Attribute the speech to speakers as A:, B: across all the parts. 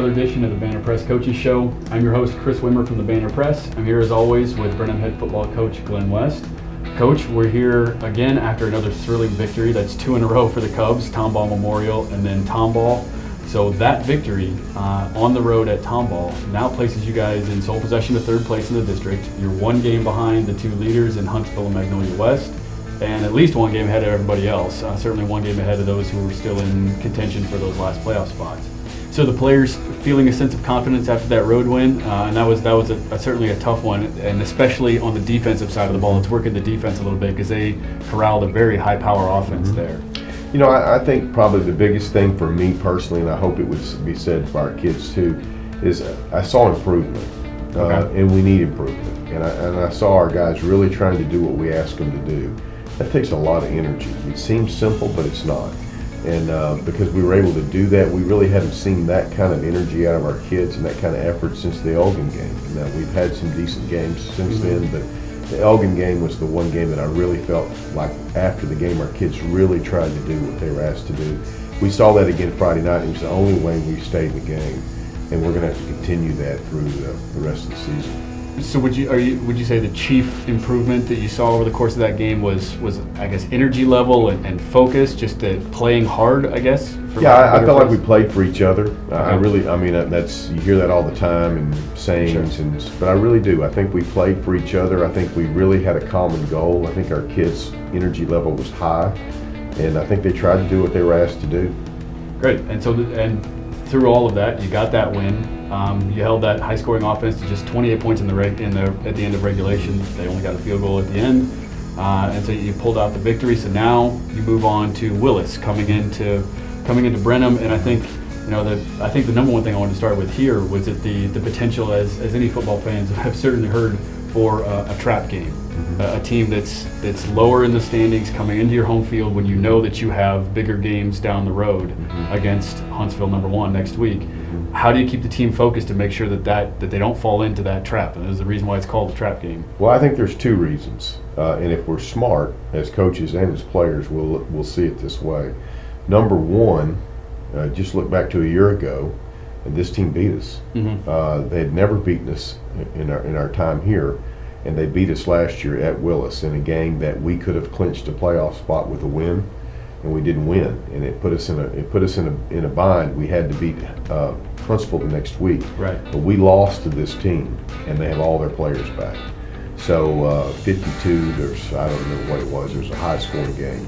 A: another edition of the Banner Press Coaches Show. I'm your host, Chris Wimmer from the Banner Press. I'm here as always with Brenham head football coach Glen West. Coach, we're here again after another thrilling victory. That's 2 in a row for the Cubs, Tomball Memorial and then Tomball. So that victory on the road at Tomball now places you guys in sole possession of 3rd place in the district. You're 1 game behind the 2 leaders in Huntsville and Magnolia West, and at least 1 game ahead of everybody else. Certainly 1 game ahead of those who are still in contention for those last playoff spots. So the players feeling a sense of confidence after that road win, and that was certainly a tough one, and especially on the defensive side of the ball. Let's work in the defense a little bit because they corralled a very high-power offense there.
B: You know, I think probably the biggest thing for me personally, and I hope it would be said for our kids too, is I saw improvement, and we need improvement. And I saw our guys really trying to do what we asked them to do. That takes a lot of energy. It seems simple, but it's not. And because we were able to do that, we really haven't seen that kind of energy out of our kids and that kind of effort since the Elgin game. Now, we've had some decent games since then, but the Elgin game was the one game that I really felt like after the game our kids really tried to do what they were asked to do. We saw that again Friday night, and it was the only way we stayed in the game. And we're going to have to continue that through the rest of the season.
A: So would you say the chief improvement that you saw over the course of that game was I guess energy level and focus, just playing hard, I guess?
B: Yeah, I felt like we played for each other. I mean that's, you hear that all the time in sayings, but I really do. I think we played for each other. I think we really had a common goal. I think our kids' energy level was high, and I think they tried to do what they were asked to do.
A: Great, and through all of that, you got that win. You held that high-scoring offense to just 28 points at the end of regulation. They only got a field goal at the end, and so you pulled out the victory. So now you move on to Willis coming into Brenham, and I think the number one thing I wanted to start with here was that the potential, as any football fans have certainly heard, for a trap game. A team that's lower in the standings coming into your home field when you know that you have bigger games down the road against Huntsville #1 next week. How do you keep the team focused to make sure that they don't fall into that trap? And there's a reason why it's called the trap game.
B: Well, I think there's 2 reasons, and if we're smart as coaches and as players, we'll see it this way. Number 1, just look back to a year ago, and this team beat us. They had never beaten us in our time here. And they beat us last year at Willis in a game that we could have clinched a playoff spot with a win, and we didn't win, and it put us in a bind. We had to beat Huntsville the next week,
A: right?
B: But we lost to this team, and they have all their players back. So 52, I don't remember what it was. It was a high-scoring game,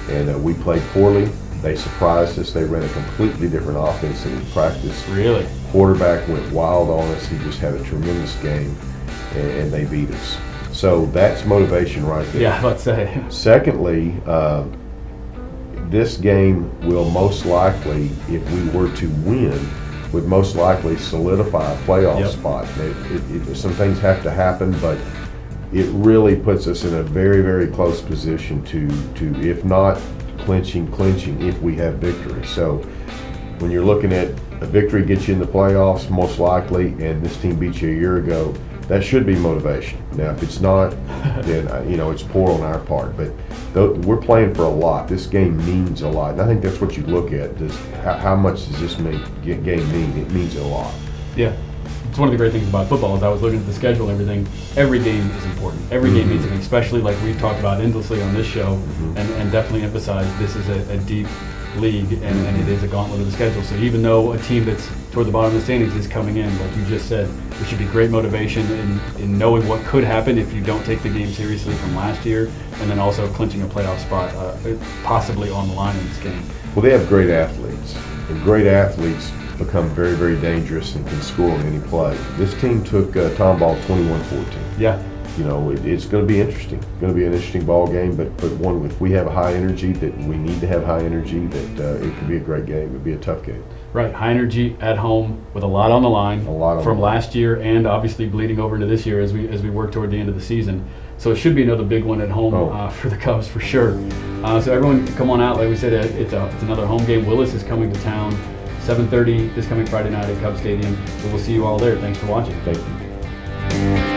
B: and we played poorly. They surprised us. They ran a completely different offense than we practiced.
A: Really?
B: Quarterback went wild on us. He just had a tremendous game. And they beat us. So that's motivation right there.
A: Yeah, let's say.
B: Secondly, this game will most likely, if we were to win, would most likely solidify a playoff spot. Some things have to happen, but it really puts us in a very, very close position to if not clinching if we have victory. So when you're looking at a victory gets you in the playoffs, most likely, and this team beat you a year ago, that should be motivation. Now, if it's not, then it's poor on our part. But we're playing for a lot. This game means a lot, and I think that's what you look at. How much does this game mean? It means a lot.
A: Yeah, it's one of the great things about football is I was looking at the schedule and everything. Every game is important. Every game means something, especially like we've talked about endlessly on this show, and definitely emphasized. This is a deep league, and it is a gauntlet of the schedule. So even though a team that's toward the bottom of the standings is coming in, like you just said, there should be great motivation in knowing what could happen if you don't take the game seriously from last year, and then also clinching a playoff spot possibly on the line in this game.
B: Well, they have great athletes, and great athletes become very, very dangerous and can score on any play. This team took Tomball 21-14.
A: Yeah.
B: It's going to be interesting. It's going to be an interesting ball game, but one, if we have high energy, that we need to have high energy, that it could be a great game. It would be a tough game.
A: Right, high energy at home with a lot on the line from last year, and obviously bleeding over into this year as we work toward the end of the season. So it should be another big one at home for the Cubs for sure. So everyone, come on out. Like we said, it's another home game. Willis is coming to town, 7:30 this coming Friday night at Cub Stadium. So we'll see you all there. Thanks for watching.
B: Thank you.